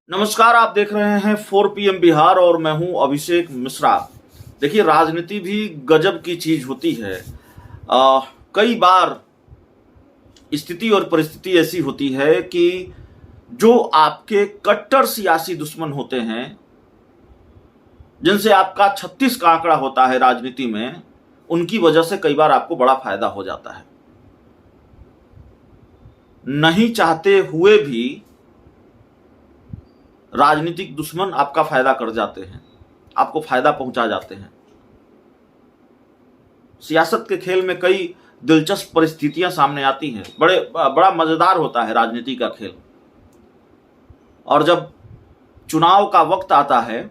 नमस्कार, आप देख रहे हैं 4 PM बिहार और मैं हूं अभिषेक मिश्रा। देखिए, राजनीति भी गजब की चीज होती है। कई बार स्थिति और परिस्थिति ऐसी होती है कि जो आपके कट्टर सियासी दुश्मन होते हैं, जिनसे आपका 36 का आंकड़ा होता है राजनीति में, उनकी वजह से कई बार आपको बड़ा फायदा हो जाता है। नहीं चाहते हुए भी राजनीतिक दुश्मन आपका फायदा कर जाते हैं, आपको फायदा पहुंचा जाते हैं। सियासत के खेल में कई दिलचस्प परिस्थितियां सामने आती हैं। बड़ा मजेदार होता है राजनीति का खेल। और जब चुनाव का वक्त आता है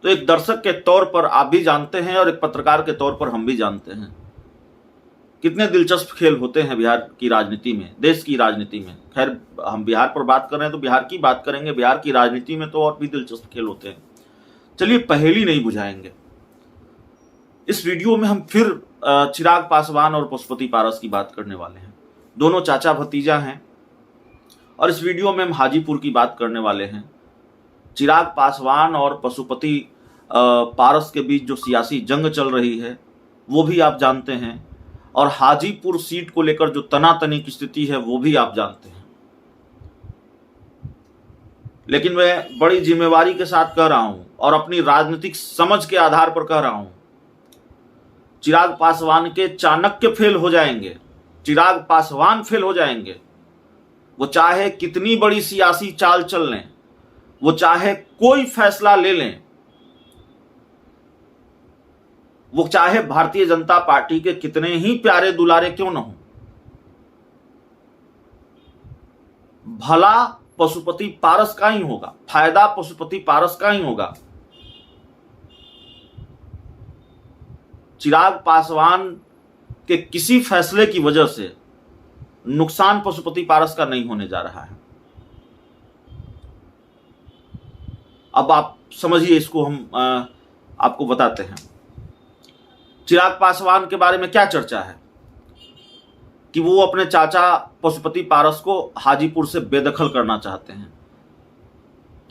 तो एक दर्शक के तौर पर आप भी जानते हैं और एक पत्रकार के तौर पर हम भी जानते हैं कितने दिलचस्प खेल होते हैं बिहार की राजनीति में, देश की राजनीति में। खैर, हम बिहार पर बात कर रहे हैं तो बिहार की बात करेंगे। बिहार की राजनीति में तो और भी दिलचस्प खेल होते हैं। चलिए, पहेली नहीं बुझाएंगे। इस वीडियो में हम फिर चिराग पासवान और पशुपति पारस की बात करने वाले हैं। दोनों चाचा भतीजा हैं और इस वीडियो में हम हाजीपुर की बात करने वाले हैं। चिराग पासवान और पशुपति पारस के बीच जो सियासी जंग चल रही है वो भी आप जानते हैं, और हाजीपुर सीट को लेकर जो तनातनी की स्थिति है वो भी आप जानते हैं। लेकिन मैं बड़ी जिम्मेवारी के साथ कह रहा हूं और अपनी राजनीतिक समझ के आधार पर कह रहा हूं, चिराग पासवान के चाणक्य फेल हो जाएंगे। चिराग पासवान फेल हो जाएंगे। वो चाहे कितनी बड़ी सियासी चाल चल लें, वो चाहे कोई फैसला ले लें, वो चाहे भारतीय जनता पार्टी के कितने ही प्यारे दुलारे क्यों न हो, भला पशुपति पारस का ही होगा, फायदा पशुपति पारस का ही होगा। चिराग पासवान के किसी फैसले की वजह से नुकसान पशुपति पारस का नहीं होने जा रहा है। अब आप समझिए, इसको हम आपको बताते हैं। चिराग पासवान के बारे में क्या चर्चा है कि वो अपने चाचा पशुपति पारस को हाजीपुर से बेदखल करना चाहते हैं।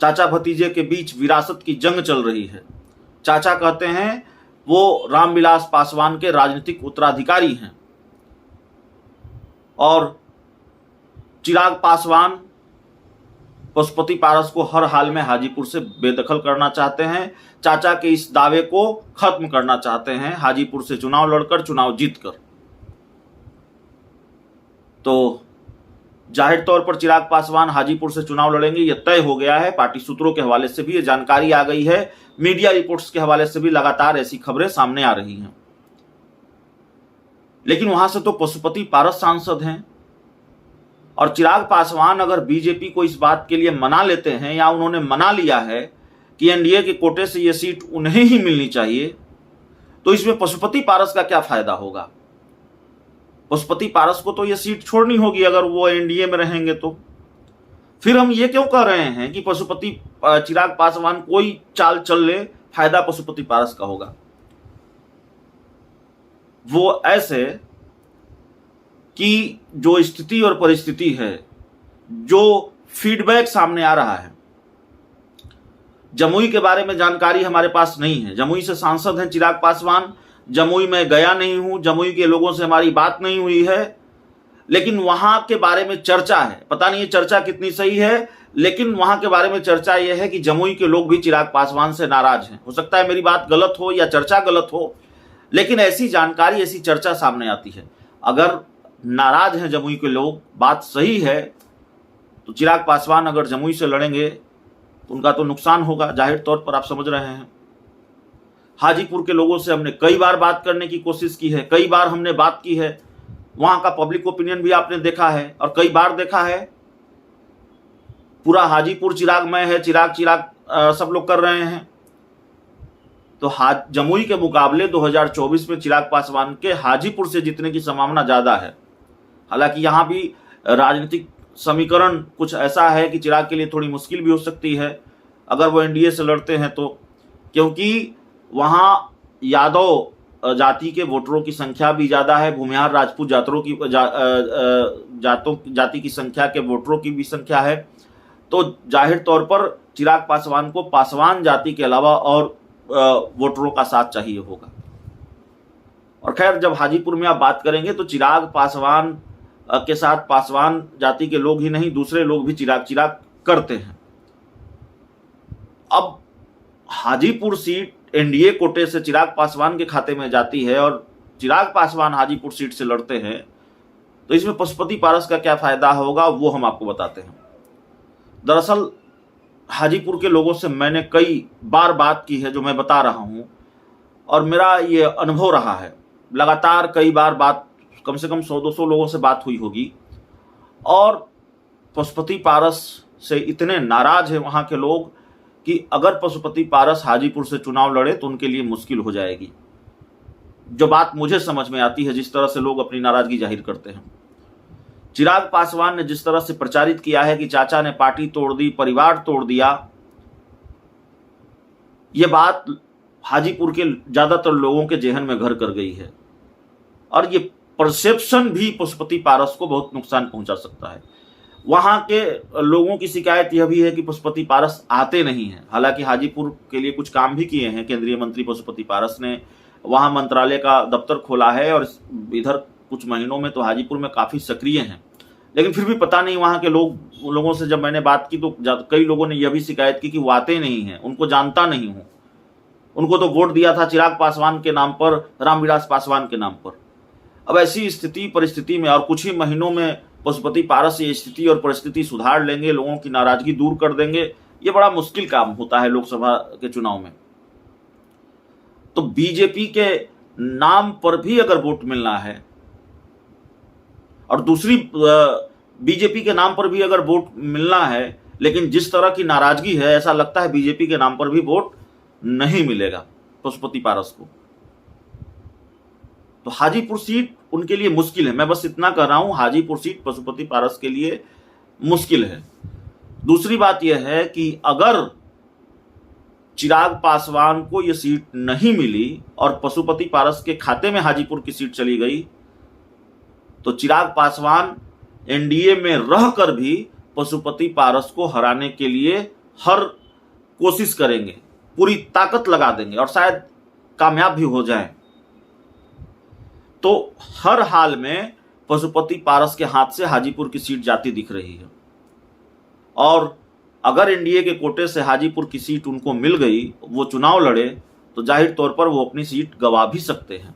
चाचा भतीजे के बीच विरासत की जंग चल रही है। चाचा कहते हैं वो रामविलास पासवान के राजनीतिक उत्तराधिकारी हैं और चिराग पासवान पशुपति पारस को हर हाल में हाजीपुर से बेदखल करना चाहते हैं। चाचा के इस दावे को खत्म करना चाहते हैं, हाजीपुर से चुनाव लड़कर, चुनाव जीतकर। तो जाहिर तौर पर चिराग पासवान हाजीपुर से चुनाव लड़ेंगे, यह तय हो गया है। पार्टी सूत्रों के हवाले से भी ये जानकारी आ गई है। मीडिया रिपोर्ट्स के हवाले से भी लगातार ऐसी खबरें सामने आ रही हैं। लेकिन वहां से तो पशुपति पारस सांसद हैं, और चिराग पासवान अगर बीजेपी को इस बात के लिए मना लेते हैं या उन्होंने मना लिया है कि एनडीए के कोटे से यह सीट उन्हें ही मिलनी चाहिए, तो इसमें पशुपति पारस का क्या फायदा होगा? पशुपति पारस को तो यह सीट छोड़नी होगी अगर वो एनडीए में रहेंगे। तो फिर हम ये क्यों कह रहे हैं कि पशुपति चिराग पासवान कोई चाल चल ले, फायदा पशुपति पारस का होगा? वो ऐसे कि जो स्थिति और परिस्थिति है, जो फीडबैक सामने आ रहा है, जमुई के बारे में जानकारी हमारे पास नहीं है। जमुई से सांसद हैं चिराग पासवान। जमुई में गया नहीं हूं, जमुई के लोगों से हमारी बात नहीं हुई है, लेकिन वहां के बारे में चर्चा है। पता नहीं ये चर्चा कितनी सही है, लेकिन वहां के बारे में चर्चा यह है कि जमुई के लोग भी चिराग पासवान से नाराज हैं। हो सकता है मेरी बात गलत हो या चर्चा गलत हो, लेकिन ऐसी जानकारी, ऐसी चर्चा सामने आती है। अगर नाराज हैं जमुई के लोग, बात सही है, तो चिराग पासवान अगर जमुई से लड़ेंगे तो उनका तो नुकसान होगा, जाहिर तौर पर, आप समझ रहे हैं। हाजीपुर के लोगों से हमने कई बार बात करने की कोशिश की है, कई बार हमने बात की है। वहां का पब्लिक ओपिनियन भी आपने देखा है और कई बार देखा है। पूरा हाजीपुर चिरागमय है, चिराग चिराग सब लोग कर रहे हैं। तो जमुई के मुकाबले 2024 में चिराग पासवान के हाजीपुर से जीतने की संभावना ज्यादा है। हालांकि यहां भी राजनीतिक समीकरण कुछ ऐसा है कि चिराग के लिए थोड़ी मुश्किल भी हो सकती है अगर वो एनडीए से लड़ते हैं तो, क्योंकि वहां यादव जाति के वोटरों की संख्या भी ज़्यादा है, भूमिहार राजपूत जाति की संख्या के वोटरों की भी संख्या है। तो जाहिर तौर पर चिराग पासवान को पासवान जाति के अलावा और वोटरों का साथ चाहिए होगा। और खैर, जब हाजीपुर में आप बात करेंगे तो चिराग पासवान के साथ पासवान जाति के लोग ही नहीं, दूसरे लोग भी चिराग करते हैं। अब हाजीपुर सीट एनडीए कोटे से चिराग पासवान के खाते में जाती है और चिराग पासवान हाजीपुर सीट से लड़ते हैं, तो इसमें पशुपति पारस का क्या फायदा होगा वो हम आपको बताते हैं। दरअसल हाजीपुर के लोगों से मैंने कई बार बात की है, जो मैं बता रहा हूं, और मेरा ये अनुभव रहा है। लगातार कई बार बात, कम से कम 100-200 लोगों से बात हुई होगी, और पशुपति पारस से इतने नाराज हैं वहां के लोग कि अगर पशुपति पारस हाजीपुर से चुनाव लड़े तो उनके लिए मुश्किल हो जाएगी। जो बात मुझे समझ में आती है, जिस तरह से लोग अपनी नाराजगी जाहिर करते हैं। चिराग पासवान ने जिस तरह से प्रचारित किया है कि चाचा ने पार्टी तोड़ दी, परिवार तोड़ दिया, यह बात हाजीपुर के ज्यादातर लोगों के जेहन में घर कर गई है, और ये परसेप्शन भी पशुपति पारस को बहुत नुकसान पहुंचा सकता है। वहां के लोगों की शिकायत यह भी है कि पशुपति पारस आते नहीं हैं। हालांकि हाजीपुर के लिए कुछ काम भी किए हैं केंद्रीय मंत्री पशुपति पारस ने, वहां मंत्रालय का दफ्तर खोला है, और इधर कुछ महीनों में तो हाजीपुर में काफी सक्रिय हैं। लेकिन फिर भी पता नहीं, वहां के लोगों से जब मैंने बात की तो कई लोगों ने यह भी शिकायत की कि वो आते नहीं हैं, उनको जानता नहीं हूं, उनको तो वोट दिया था चिराग पासवान के नाम पर, रामविलास पासवान के नाम पर। अब ऐसी स्थिति परिस्थिति में और कुछ ही महीनों में पशुपति पारस ये स्थिति और परिस्थिति सुधार लेंगे, लोगों की नाराजगी दूर कर देंगे, ये बड़ा मुश्किल काम होता है लोकसभा के चुनाव में। तो बीजेपी के नाम पर भी अगर वोट मिलना है, और दूसरी बीजेपी के नाम पर भी अगर वोट मिलना है, लेकिन जिस तरह की नाराजगी है, ऐसा लगता है बीजेपी के नाम पर भी वोट नहीं मिलेगा पशुपति पारस को। तो हाजीपुर सीट उनके लिए मुश्किल है। मैं बस इतना कह रहा हूं, हाजीपुर सीट पशुपति पारस के लिए मुश्किल है। दूसरी बात यह है कि अगर चिराग पासवान को यह सीट नहीं मिली और पशुपति पारस के खाते में हाजीपुर की सीट चली गई, तो चिराग पासवान एनडीए में रहकर भी पशुपति पारस को हराने के लिए हर कोशिश करेंगे, पूरी ताकत लगा देंगे, और शायद कामयाब भी हो जाएं। तो हर हाल में पशुपति पारस के हाथ से हाजीपुर की सीट जाती दिख रही है, और अगर एनडीए के कोटे से हाजीपुर की सीट उनको मिल गई, वो चुनाव लड़े, तो जाहिर तौर पर वो अपनी सीट गंवा भी सकते हैं।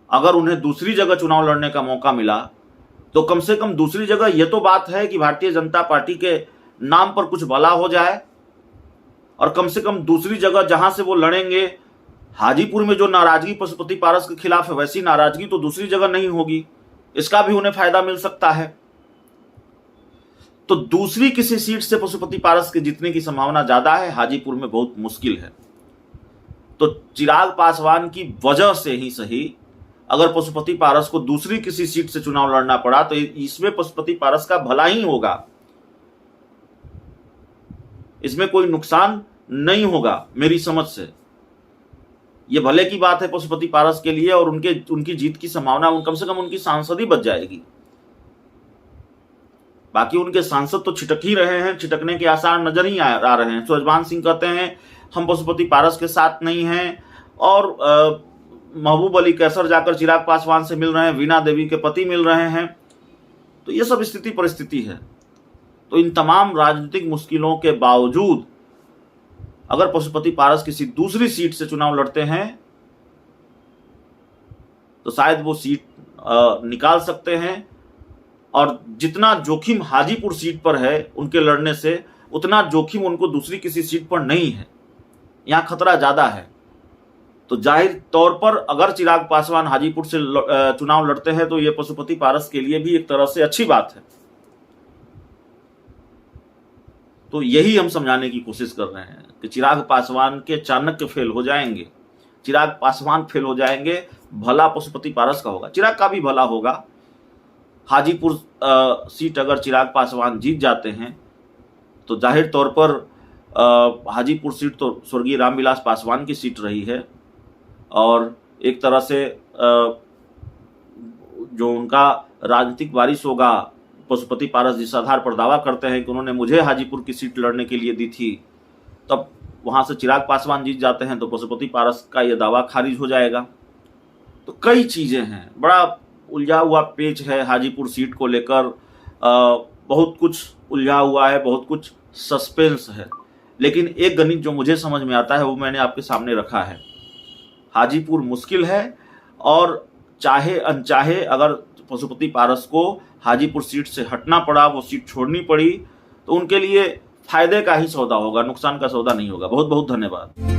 अगर उन्हें दूसरी जगह चुनाव लड़ने का मौका मिला, तो कम से कम दूसरी जगह यह तो बात है कि भारतीय जनता पार्टी के नाम पर कुछ भला हो जाए, और कम से कम दूसरी जगह जहां से वो लड़ेंगे, हाजीपुर में जो नाराजगी पशुपति पारस के खिलाफ है, वैसी नाराजगी तो दूसरी जगह नहीं होगी, इसका भी उन्हें फायदा मिल सकता है। तो दूसरी किसी सीट से पशुपति पारस के जीतने की संभावना ज्यादा है, हाजीपुर में बहुत मुश्किल है। तो चिराग पासवान की वजह से ही सही, अगर पशुपति पारस को दूसरी किसी सीट से चुनाव लड़ना पड़ा, तो इसमें पशुपति पारस का भला ही होगा, इसमें कोई नुकसान नहीं होगा मेरी समझ से। यह भले की बात है पशुपति पारस के लिए, और उनकी जीत की संभावना, कम से कम उनकी सांसद ही बच जाएगी। बाकी उनके सांसद तो छिटक ही रहे हैं, छिटकने के आसार नजर ही आ रहे हैं। सुरजबान सिंह कहते हैं हम पशुपति पारस के साथ नहीं हैं, और महबूब अली कैसर जाकर चिराग पासवान से मिल रहे हैं, वीणा देवी के पति मिल रहे हैं। तो ये सब स्थिति परिस्थिति है। तो इन तमाम राजनीतिक मुश्किलों के बावजूद अगर पशुपति पारस किसी दूसरी सीट से चुनाव लड़ते हैं, तो शायद वो सीट निकाल सकते हैं, और जितना जोखिम हाजीपुर सीट पर है उनके लड़ने से, उतना जोखिम उनको दूसरी किसी सीट पर नहीं है, यहां खतरा ज्यादा है। तो जाहिर तौर पर अगर चिराग पासवान हाजीपुर से चुनाव लड़ते हैं, तो यह पशुपति पारस के लिए भी एक तरह से अच्छी बात है। तो यही हम समझाने की कोशिश कर रहे हैं कि चिराग पासवान के चाणक्य फेल हो जाएंगे, चिराग पासवान फेल हो जाएंगे, भला पशुपति पारस का होगा, चिराग का भी भला होगा। हाजीपुर सीट अगर चिराग पासवान जीत जाते हैं, तो जाहिर तौर पर हाजीपुर सीट तो स्वर्गीय रामविलास पासवान की सीट रही है, और एक तरह से जो उनका राजनीतिक वारिस होगा पशुपति पारस जिस आधार पर दावा करते हैं कि उन्होंने मुझे हाजीपुर की सीट लड़ने के लिए दी थी, तब वहां से चिराग पासवान जीत जाते हैं तो पशुपति पारस का यह दावा खारिज हो जाएगा। तो कई चीजें हैं, बड़ा उलझा हुआ पेच है हाजीपुर सीट को लेकर, बहुत कुछ उलझा हुआ है, बहुत कुछ सस्पेंस है। लेकिन एक गणित जो मुझे समझ में आता है वो मैंने आपके सामने रखा है। हाजीपुर मुश्किल है और चाहे अनचाहे अगर पशुपति पारस को हाजीपुर सीट से हटना पड़ा, वो सीट छोड़नी पड़ी, तो उनके लिए फायदे का ही सौदा होगा, नुकसान का सौदा नहीं होगा। बहुत बहुत धन्यवाद।